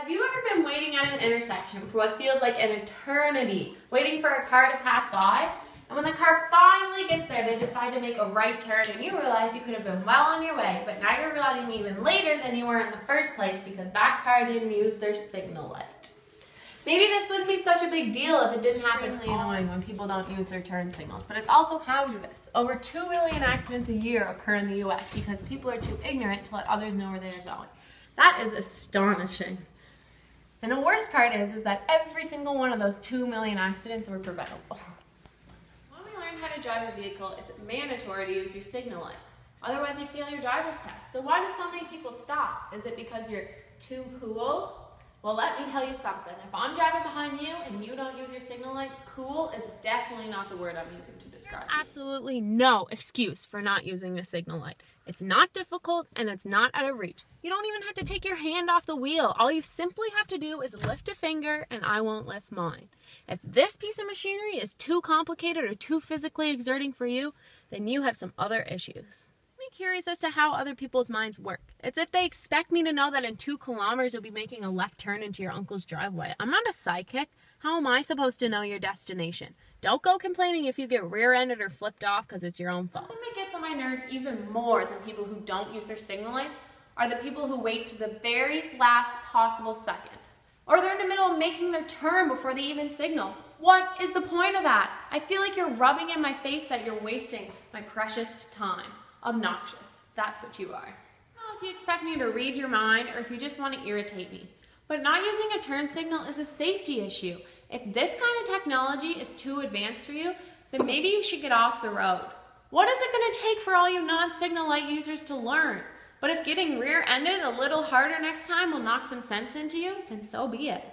Have you ever been waiting at an intersection for what feels like an eternity, waiting for a car to pass by? And when the car finally gets there, they decide to make a right turn and you realize you could have been well on your way, but now you're realizing even later than you were in the first place because that car didn't use their signal light. Maybe this wouldn't be such a big deal if it didn't happen. It's extremely annoying when people don't use their turn signals, but it's also hazardous. Over 2 million accidents a year occur in the US because people are too ignorant to let others know where they are going. That is astonishing. And the worst part is that every single one of those 2 million accidents were preventable. When we learn how to drive a vehicle, it's mandatory to use your signal light. Otherwise, you'd fail your driver's test. So why do so many people stop? Is it because you're too cool? Well, let me tell you something. If I'm driving behind you and you don't use your signal light, cool is definitely not the word I'm using to describe you. There's absolutely no excuse for not using the signal light. It's not difficult and it's not out of reach. You don't even have to take your hand off the wheel. All you simply have to do is lift a finger and I won't lift mine. If this piece of machinery is too complicated or too physically exerting for you, then you have some other issues. Curious as to how other people's minds work. It's if they expect me to know that in 2 kilometers you'll be making a left turn into your uncle's driveway. I'm not a psychic. How am I supposed to know your destination? Don't go complaining if you get rear-ended or flipped off because it's your own fault. Something that gets on my nerves even more than people who don't use their signal lights are the people who wait to the very last possible second. Or they're in the middle of making their turn before they even signal. What is the point of that? I feel like you're rubbing in my face that you're wasting my precious time. Obnoxious. That's what you are. Well, if you expect me to read your mind or if you just want to irritate me. But not using a turn signal is a safety issue. If this kind of technology is too advanced for you, then maybe you should get off the road. What is it going to take for all you non-signal light users to learn? But if getting rear-ended a little harder next time will knock some sense into you, then so be it.